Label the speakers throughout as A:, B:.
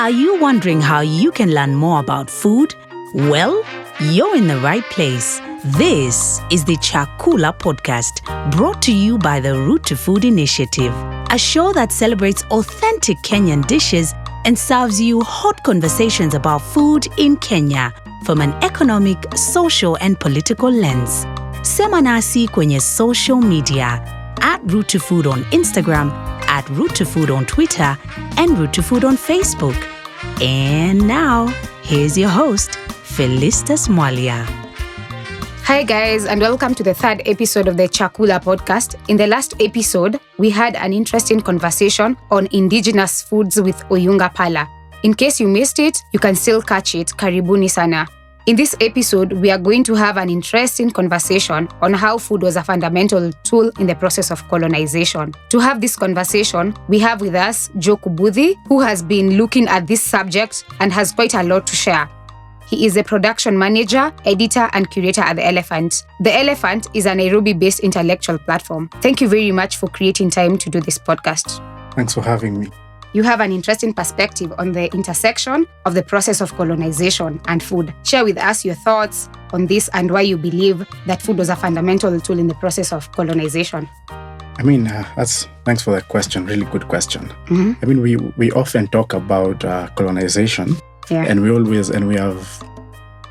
A: Are you wondering how you can learn more about food? Well, you're in the right place. This is the Chakula podcast, brought to you by the Root to Food Initiative, a show that celebrates authentic Kenyan dishes and serves you hot conversations about food in Kenya from an economic, social, and political lens. Sema nasi kwenye social media at Root to Food on Instagram, at Root to Food on Twitter, and Root to Food on Facebook. And now, here's your host, Felistas Mwalia.
B: Hi guys, and welcome to the third episode of the Chakula podcast. In the last episode, we had an interesting conversation on indigenous foods with Oyunga Pala. In case you missed it, you can still catch it. Karibuni sana. In this episode, we are going to have an interesting conversation on how food was a fundamental tool in the process of colonization. To have this conversation, we have with us Joe Kobuthi, who has been looking at this subject and has quite a lot to share. He is a production manager, editor, and curator at The Elephant. The Elephant is a Nairobi-based intellectual platform. Thank you very much for creating time to do this podcast.
C: Thanks for having me.
B: You have an interesting perspective on the intersection of the process of colonization and food. Share with us your thoughts on this and why you believe that food was a fundamental tool in the process of colonization.
C: Thanks for that question. Really good question.
B: Mm-hmm.
C: We often talk about colonization, and we have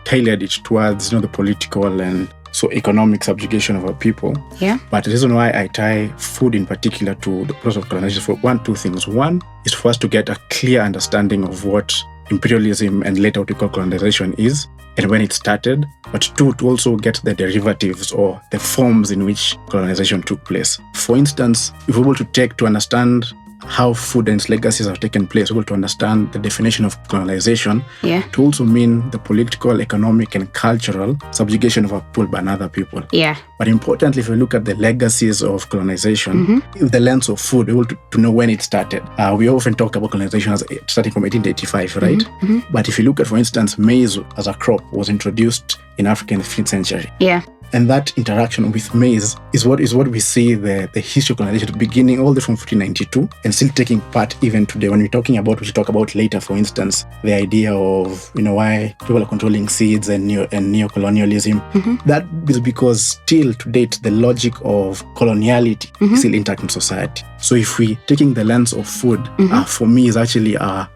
C: tailored it towards the political and economic subjugation of our people.
B: Yeah.
C: But the reason why I tie food in particular to the process of colonization for two things. One is for us to get a clear understanding of what imperialism and later what we call colonization is and when it started. But two, to also get the derivatives or the forms in which colonization took place. For instance, if we're able to understand how food and its legacies have taken place, able to understand the definition of colonization, to also mean the political, economic, and cultural subjugation of our people by other people.
B: Yeah.
C: But importantly, if we look at the legacies of colonization, with the lens of food, we're able to know when it started. We often talk about colonization as starting from 1885, right?
B: Mm-hmm.
C: But if you look at, for instance, maize as a crop was introduced in Africa in the 15th century.
B: Yeah.
C: And that interaction with maize is what we see the history of colonization beginning all the way from 1592 and still taking part even today. When we'll talk about later, for instance, the idea of why people are controlling seeds and neo-colonialism. That is because still to date the logic of coloniality is still intact in society. So if we taking the lens of food, for me is actually a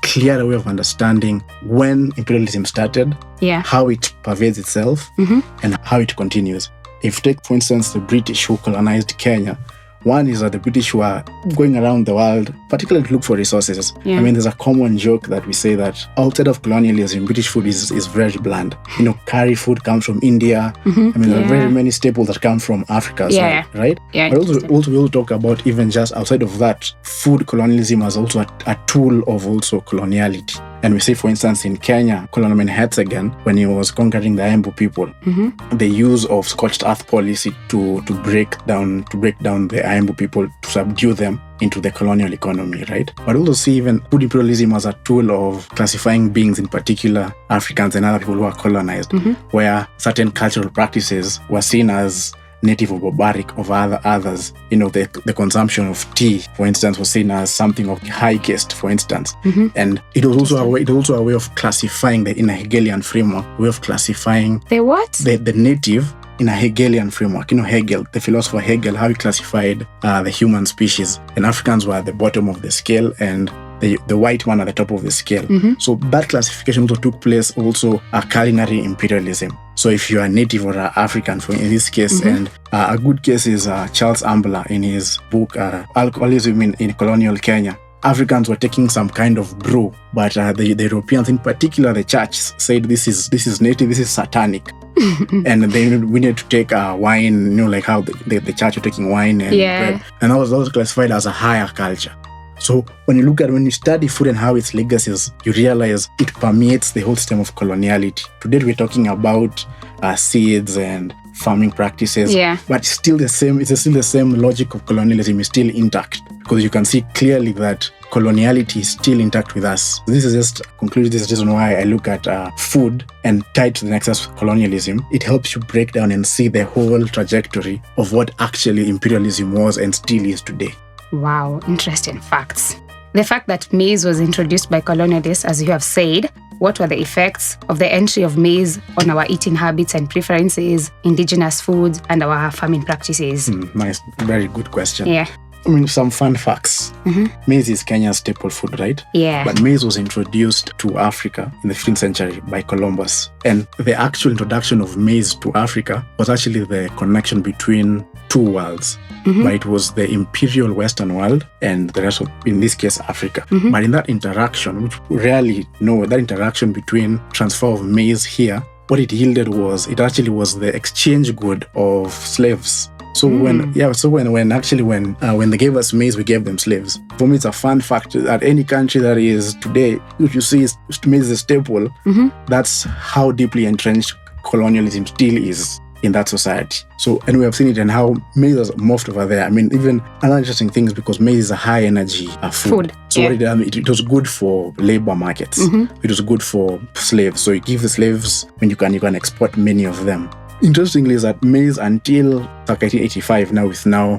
C: clearer way of understanding when imperialism started, how it pervades itself, and how it continues. If you take, for instance, the British who colonized Kenya, one is that the British were going around the world, particularly to look for resources.
B: Yeah.
C: There's a common joke that we say that outside of colonialism, British food is very bland. Curry food comes from India. There are very many staples that come from Africa as well, right?
B: Yeah.
C: But also we'll talk about even just outside of that, food colonialism as also a tool of also coloniality. And we see, for instance, in Kenya, Colonel Hertzegen, when he was conquering the Embu people, the use of scorched earth policy to break down the Embu people, to subdue them into the colonial economy, right? But also see even food imperialism as a tool of classifying beings, in particular Africans and other people who are colonized, where certain cultural practices were seen as native or barbaric of others. The consumption of tea, for instance, was seen as something of high caste, for instance. And it was also a way of classifying in a Hegelian framework, way of classifying
B: the what?
C: The native in a Hegelian framework. Hegel, the philosopher Hegel, how he classified the human species. And Africans were at the bottom of the scale and the white one at the top of the scale. So that classification also took place, also a culinary imperialism. So if you are native or African, in this case, and a good case is Charles Ambler in his book, Alcoholism in Colonial Kenya. Africans were taking some kind of brew, but the Europeans, in particular the church, said this is native, this is satanic. And then we need to take wine, like how the church were taking wine and bread. And that was classified as a higher culture. So when you study food and how its legacies, you realize it permeates the whole system of coloniality. Today we're talking about seeds and farming practices, but it's still the same logic of colonialism is still intact, because you can see clearly that coloniality is still intact with us. This is just conclude. This is the reason why I look at food and tied to the nexus of colonialism. It helps you break down and see the whole trajectory of what actually imperialism was and still is today.
B: Wow, interesting facts. The fact that maize was introduced by colonialists, as you have said, what were the effects of the entry of maize on our eating habits and preferences, indigenous foods, and our farming practices?
C: Nice, very good question.
B: Yeah.
C: I mean, some fun facts. Maize is Kenya's staple food, right?
B: Yeah.
C: But maize was introduced to Africa in the 15th century by Columbus. And the actual introduction of maize to Africa was actually the connection between two worlds. But it was the imperial Western world and the rest of, in this case, Africa. But in that interaction, which we rarely know, that interaction between transfer of maize here, what it yielded was, it actually was the exchange good of slaves. So when they gave us maize, we gave them slaves. For me, it's a fun fact that any country that is today, if you see maize is a staple, that's how deeply entrenched colonialism still is in that society. So, and we have seen it and how maize has morphed over there. I mean, even another interesting thing is because maize is a high energy food. So what it was good for labor markets. It was good for slaves. So you give the slaves, when you can export many of them. Interestingly is that maize until 1885,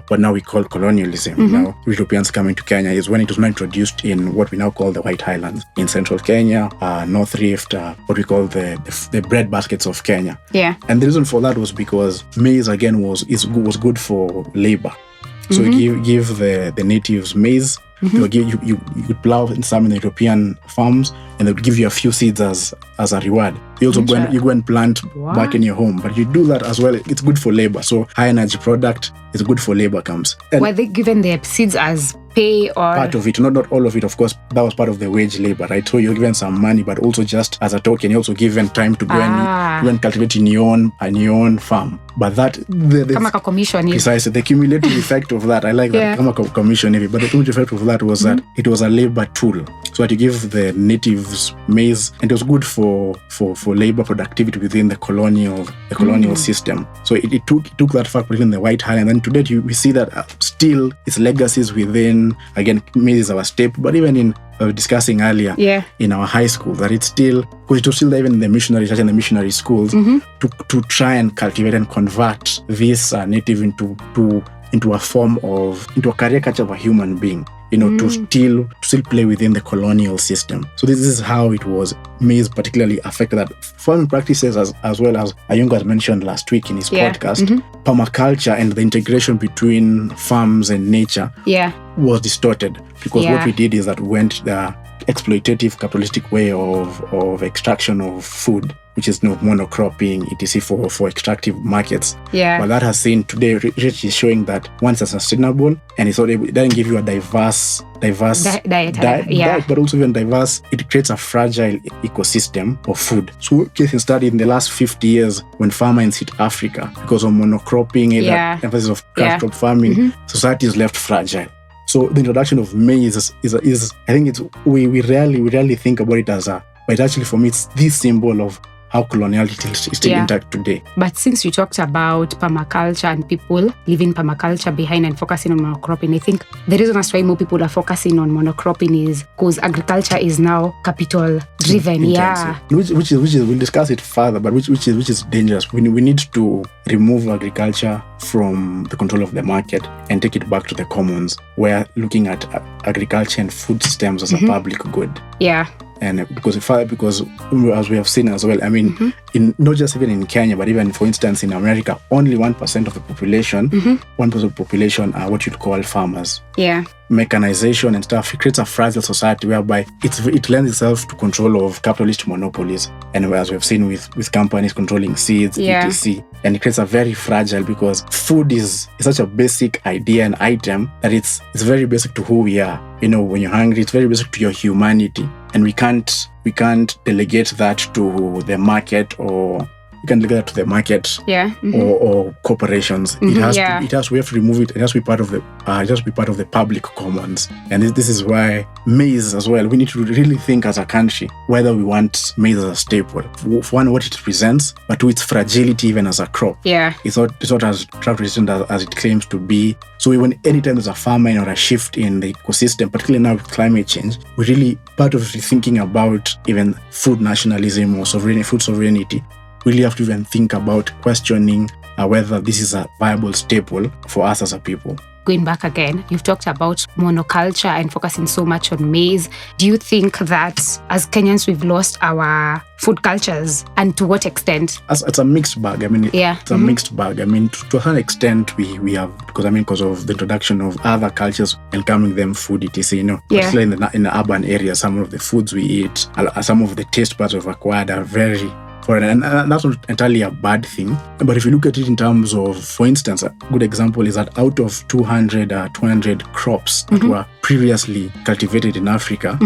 C: what now we call colonialism, now Europeans coming to Kenya, is when it was not introduced in what we now call the White Highlands, in central Kenya, North Rift, what we call the bread baskets of Kenya.
B: Yeah.
C: And the reason for that was because maize again was good for labor. So you give the natives maize. You could plow in some in the European farms, and they would give you a few seeds as a reward. You also go and plant back in your home, but you do that as well. It's good for labor. So high energy product is good for labor camps. And
B: were they given the seeds as pay or
C: part of it, not all of it, of course. That was part of the wage labor, right? So you're given some money, but also just as a token, you're also given time to go and cultivate in your own farm. But that
B: Kama commission,
C: precisely the cumulative effect of that, I like that Kama commission, but the cumulative effect of that was that it was a labor tool. So that you give the natives maize, and it was good for labor productivity within the colonial system. So it took that fact within the White Highland, and today we see that still its legacies within, again, maize is our staple, but even in discussing earlier in our high school, that it's still, because it was still even in the missionary church and the missionary schools, to try and cultivate and convert this native into a caricature of a human being, to still play within the colonial system. So this is how it was. Maize particularly affected that. Farming practices, as well as Ayunga has mentioned last week in his podcast, permaculture and the integration between farms and nature was distorted, because what we did is that we went the exploitative capitalistic way of extraction of food, which is monocropping, etc. for extractive markets. But that has seen today, research is showing that once it's sustainable and it doesn't give you a diverse diet, but also even diverse, it creates a fragile ecosystem of food. So case in study in the last 50 years, when famines hit Africa because of monocropping, emphasis of cash crop farming, society is left fragile. So the introduction of maize is I think we rarely think about it but actually for me it's the symbol of how coloniality is still intact today.
B: But since you talked about permaculture and people leaving permaculture behind and focusing on monocropping, I think the reason as why more people are focusing on monocropping is because agriculture is now capital driven.
C: Which is we'll discuss it further, but which is dangerous. We need to remove agriculture from the control of the market and take it back to the commons, where looking at agriculture and food systems as a public good. And because as we have seen as well, I mean, in not just even in Kenya, but even for instance in America, only 1% of the population, 1% of the population are what you'd call farmers. Mechanization and stuff, it creates a fragile society whereby it lends itself to control of capitalist monopolies, and as we have seen with companies controlling seeds, etc. And it creates a very fragile, because food is such a basic idea and item that it's very basic to who we are. When you're hungry, it's very basic to your humanity, and we can't delegate that to the market, or we can delegate that to the market or corporations. We have to remove it. It has to be part of the public commons. And this is why maize as well, we need to really think as a country whether we want maize as a staple. For one, what it represents, but to its fragility even as a crop. It's not as drought resistant as it claims to be. So anytime there's a famine or a shift in the ecosystem, particularly now with climate change, we're really part of thinking about even food nationalism or food sovereignty. We really have to even think about questioning whether this is a viable staple for us as a people.
B: going back again, you've talked about monoculture and focusing so much on maize. Do you think that as Kenyans we've lost our food cultures, and to what extent?
C: It's a mixed bag. I mean, it's a mixed bag. I mean, to a certain extent, we have, because of the introduction of other cultures and coming them food, particularly in the urban areas, some of the foods we eat, some of the taste buds we've acquired are very foreign, and that's not entirely a bad thing. But if you look at it in terms of, for instance, a good example is that out of 200 crops that were previously cultivated in Africa,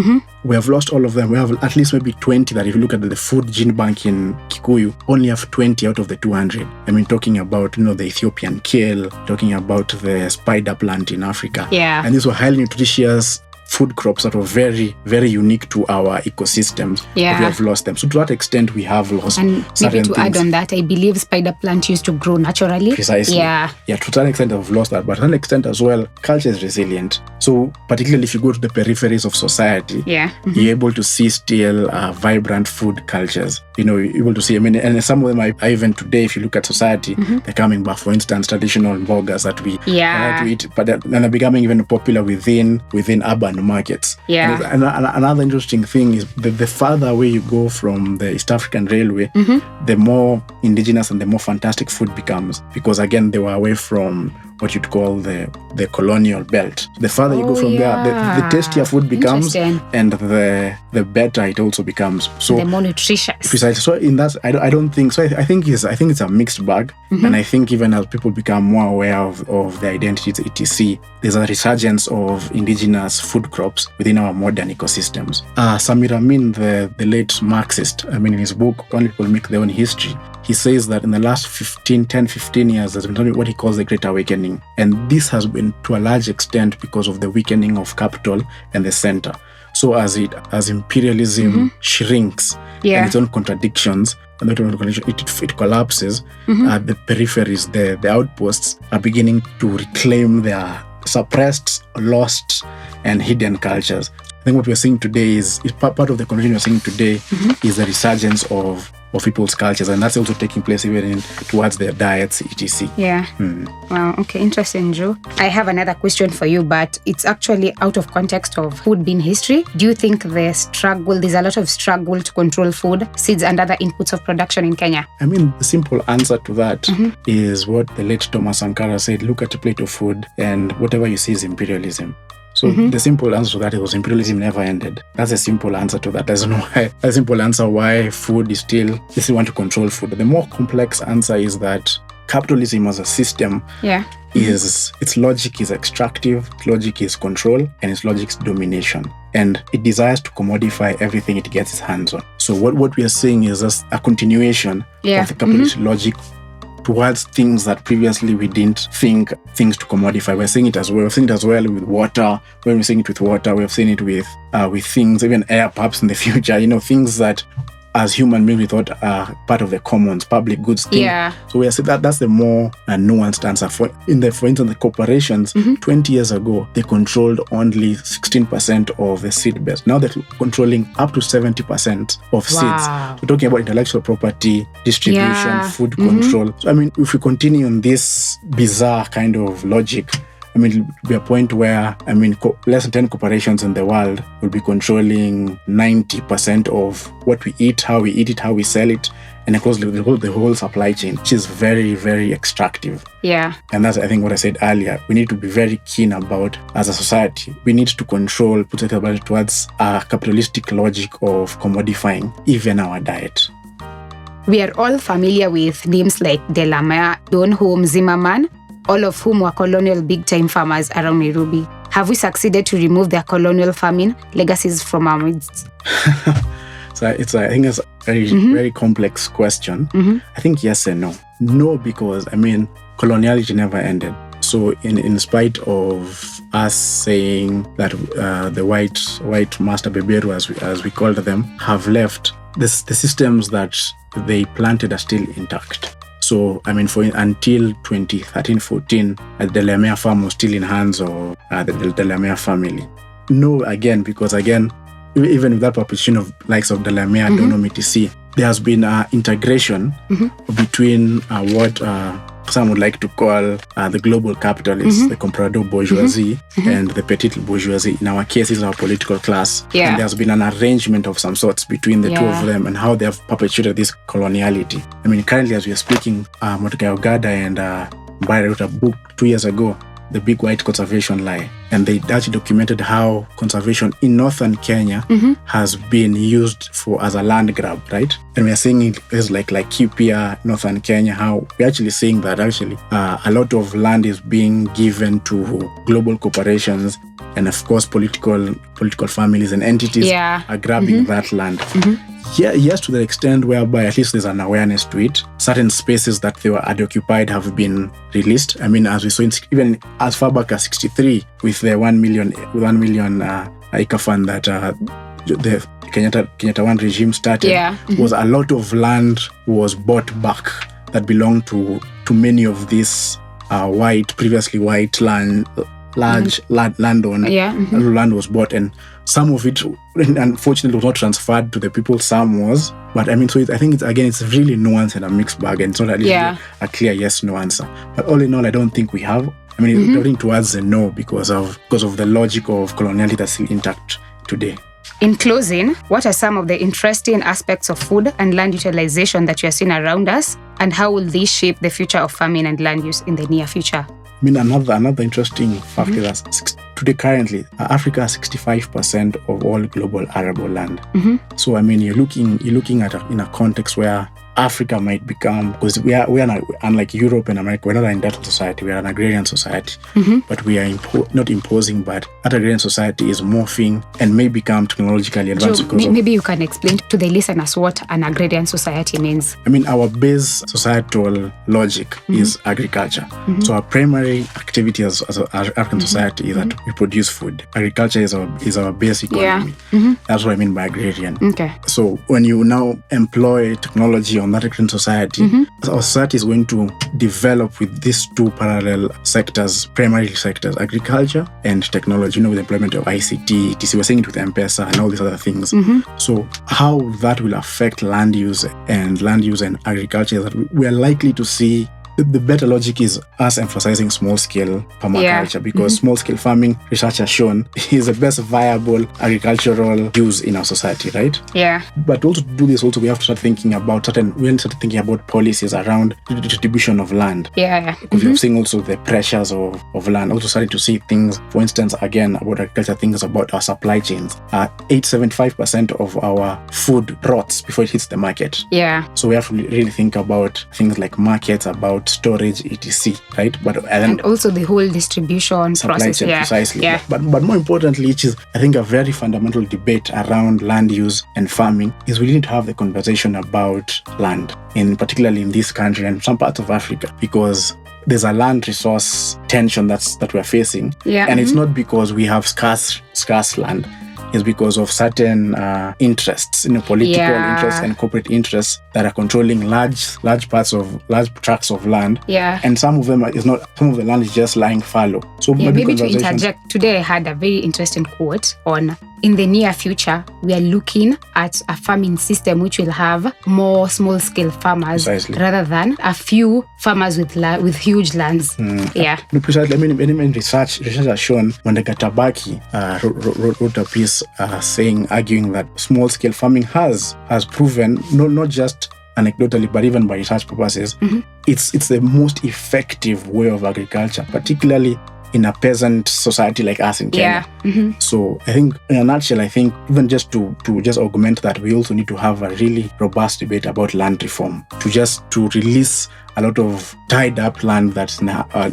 C: we have lost all of them. We have at least maybe 20 that if you look at the food gene bank in Kikuyu, only have 20 out of the 200. I mean, talking about, the Ethiopian kale, talking about the spider plant in Africa.
B: Yeah.
C: And these were highly nutritious food crops that were very, very unique to our ecosystems.
B: Yeah.
C: But we have lost them. So to that extent, we have lost
B: and
C: certain
B: maybe to
C: things.
B: add on that, I believe spider plant used to grow naturally.
C: Precisely.
B: Yeah.
C: Yeah, to that extent, I've lost that. But to an extent as well, culture is resilient. So particularly if you go to the peripheries of society, you're able to see still vibrant food cultures. You're able to see, and some of them are even today, if you look at society, they're coming back. For instance, traditional burgers that we like to eat, but they're becoming even popular within urban markets.
B: Yeah.
C: And another interesting thing is the farther away you go from the East African Railway, the more indigenous and the more fantastic food becomes, because again, they were away from what you'd call the colonial belt. The farther you go from there, the tastier food becomes, and the better it also becomes. So
B: the more nutritious.
C: Precisely. So in that, I don't think so. I think it's a mixed bag, and I think even as people become more aware of their identities, etc., there's a resurgence of indigenous food crops within our modern ecosystems. Samir Amin, the late Marxist, in his book "Only People Make Their Own History," he says that in the last 15 years, there's been what he calls the Great Awakening. And this has been to a large extent because of the weakening of capital and the center. So as imperialism shrinks and its own contradictions, and it collapses, the peripheries, the outposts are beginning to reclaim their suppressed, lost, and hidden cultures. I think what we're seeing today is part of the conversation we're seeing today is the resurgence of people's cultures, and that's also taking place even towards their diets, etc.
B: Yeah. Wow. Okay. Interesting, Joe. I have another question for you, but it's actually out of context of food being history. Do you think there's a lot of struggle to control food, seeds, and other inputs of production in Kenya?
C: The simple answer to that is what the late Thomas Sankara said: look at a plate of food, and whatever you see is imperialism. So the simple answer to that was imperialism never ended. That's a simple answer to that. There's a simple answer why food is still want to control food. The more complex answer is that capitalism as a system its logic is extractive, its logic is control, and its logic is domination. And it desires to commodify everything it gets its hands on. So what we are seeing is just a continuation of the capitalist logic towards things that previously we didn't think things to commodify. We're seeing it as well. We've seen it as well with water. When we're seeing it with water, we've seen it with things, even air perhaps in the future, things that as human beings we thought are part of the commons, public goods thing.
B: Yeah.
C: So we are saying that's the more nuanced answer. For instance, the corporations 20 years ago, they controlled only 16% of the seed base. Now they're controlling up to 70% of seeds. We're talking about intellectual property, distribution, food control. So if we continue on this bizarre kind of logic, it'll be a point where, less than 10 corporations in the world will be controlling 90% of what we eat, how we eat it, how we sell it, and across the whole supply chain, which is very, very extractive.
B: Yeah.
C: And that's, I think, what I said earlier. We need to be very keen about, as a society, we need to put it towards a capitalistic logic of commodifying even our diet.
B: We are all familiar with names like Delamere, Donholm, Zimmerman, all of whom were colonial big-time farmers around Nairobi. Have we succeeded to remove their colonial farming legacies from our midst?
C: So I think it's a very, very complex question. I think yes and no. No, because, coloniality never ended. So in spite of us saying that the white master beberu, as we called them, have left, the systems that they planted are still intact. So, until 2013-14, the Delamere farm was still in hands of the Delamere family. No, again, because even with that proposition of likes of Delamere, Donholm, etc., there has been integration between what some would like to call the global capitalists, the comprador bourgeoisie and the petite bourgeoisie. In our case, is our political class.
B: Yeah.
C: And there's been an arrangement of some sorts between the two of them and how they have perpetuated this coloniality. I mean, currently as we are speaking, Mordecai Ogada and Mbari wrote a book 2 years ago, The Big White Conservation Lie. And they actually documented how conservation in northern Kenya has been used as a land grab, right? And we are seeing it as like Kipia, northern Kenya, how we're actually seeing that actually a lot of land is being given to global corporations, and of course political families and entities are grabbing that land. Yeah, yes, to the extent whereby at least there's an awareness to it. Certain spaces that they were occupied have been released. I mean, as we saw, even as far back as 63, with the 1 million acre fund that the Kenyatta One regime started, was a lot of land was bought back that belonged to many of these previously white large landowner. Land was bought, and some of it unfortunately was not transferred to the people, some was. But I mean, so I think it's really nuanced and a mixed bag, and it's not a clear yes/no answer. But all in all, I don't think we have. I mean, it's going towards a no because of the logic of coloniality that's still intact today.
B: In closing, what are some of the interesting aspects of food and land utilization that you are seeing around us, and how will these shape the future of farming and land use in the near future?
C: I mean, another interesting fact is that today, currently, Africa has 65% of all global arable land. So, I mean, you're looking at in a context where Africa might become, because we are unlike Europe and America, we're not an industrial society, we are an agrarian society. But we are not imposing, but that agrarian society is morphing and may become technologically advanced.
B: Joe, maybe you can explain to the listeners what an agrarian society means.
C: I mean, our base societal logic is agriculture. So our primary activity as an African society is that we produce food. Agriculture is our base economy. That's what I mean by agrarian.
B: Okay.
C: So when you now employ technology on that agrarian society, our society is going to develop with these two parallel sectors, primary sectors, agriculture and technology, with the employment of ICT, etc. We're seeing it with M-Pesa and all these other things. So how that will affect land use and agriculture is that we are likely to see the better logic is us emphasizing small-scale permaculture because small-scale farming, research has shown, is the best viable agricultural use in our society, right?
B: Yeah.
C: But also to do this, we have to start thinking about policies around the distribution of land.
B: Yeah.
C: Because we have seen also the pressures of land, also starting to see things, for instance, again, about agriculture, things about our supply chains. 75% of our food rots before it hits the market.
B: Yeah.
C: So we have to really think about things like markets, about storage, etc. Right?
B: And also the whole distribution process.
C: Chain, precisely. Yeah. But more importantly, which is I think a very fundamental debate around land use and farming, is we need to have the conversation about land, particularly in this country and some parts of Africa, because there's a land resource tension that we're facing.
B: Yeah.
C: And it's not because we have scarce land. Is because of certain interests, political interests and corporate interests that are controlling large tracts of land.
B: Yeah.
C: And some of the land is just lying fallow. So
B: maybe to interject, today I had a very interesting quote on, in the near future, we are looking at a farming system which will have more small-scale farmers rather than a few farmers with huge lands. Yeah.
C: No, precisely. I mean, research has shown when the Gatabaki wrote a piece arguing that small-scale farming has proven, not just anecdotally, but even by research purposes, it's the most effective way of agriculture, particularly in a peasant society like us in Kenya. So I think, in a nutshell, even just to augment that, we also need to have a really robust debate about land reform, to release a lot of tied up land that's in the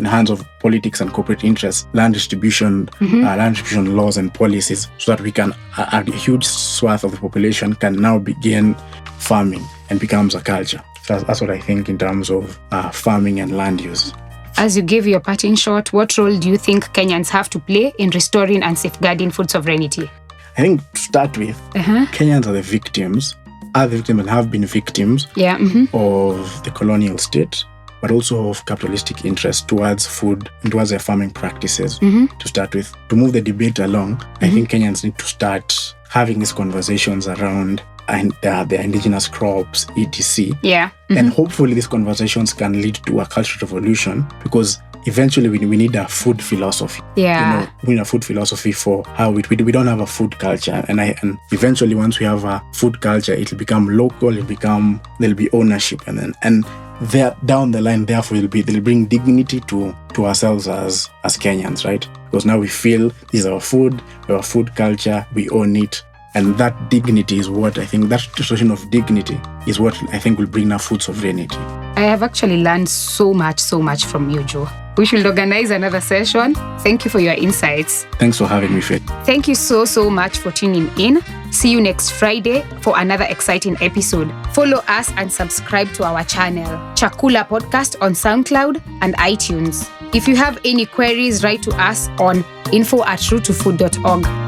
C: hands of politics and corporate interests, land distribution laws and policies, so that we can, a huge swath of the population can now begin farming and becomes a culture. So that's what I think in terms of farming and land use.
B: As you give your parting shot, what role do you think Kenyans have to play in restoring and safeguarding food sovereignty?
C: I think to start with, Kenyans are the victims, and have been victims of the colonial state, but also of capitalistic interest towards food and towards their farming practices. To start with, to move the debate along, I think Kenyans need to start having these conversations around and their indigenous crops, etc.
B: Yeah.
C: And hopefully these conversations can lead to a cultural revolution, because eventually we need a food philosophy.
B: Yeah.
C: We need a food philosophy for how we don't have a food culture. And eventually once we have a food culture, it'll become local, there'll be ownership. And there down the line, therefore, they'll bring dignity to ourselves as Kenyans, right? Because now we feel this is our food, our food culture, we own it. And that dignity is what I think, that situation of dignity is what I think will bring our food sovereignty.
B: I have actually learned so much from you, Joe. We should organize another session. Thank you for your insights.
C: Thanks for having me, Faith.
B: Thank you so much for tuning in. See you next Friday for another exciting episode. Follow us and subscribe to our channel, Chakula Podcast, on SoundCloud and iTunes. If you have any queries, write to us on info@roottofood.org.